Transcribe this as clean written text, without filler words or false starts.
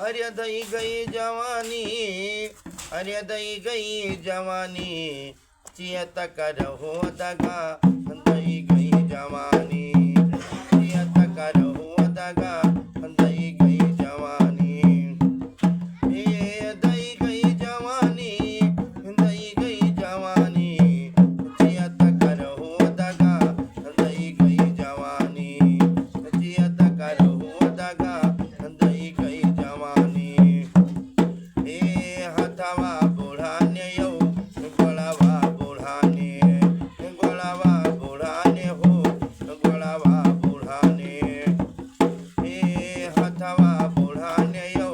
अरे दई गई जवानी, अरे दई गई जवानी, चियत करहो दगा, दई गई जवानी, चियत करहो दगा, दई गई जवानी। ए दई गई जवानी, दई गई जवानी, चियत करहो दगा, दई गई जवानी, चियत करहो दगा, दई गई जवानी। ए हथवा बुढ़ाने यौ, गोड़वा बुढ़ाने, गोड़वा बुढ़ाने हो, गोड़वा बुढ़ाने। ए हथवा बुढ़ाने यौ,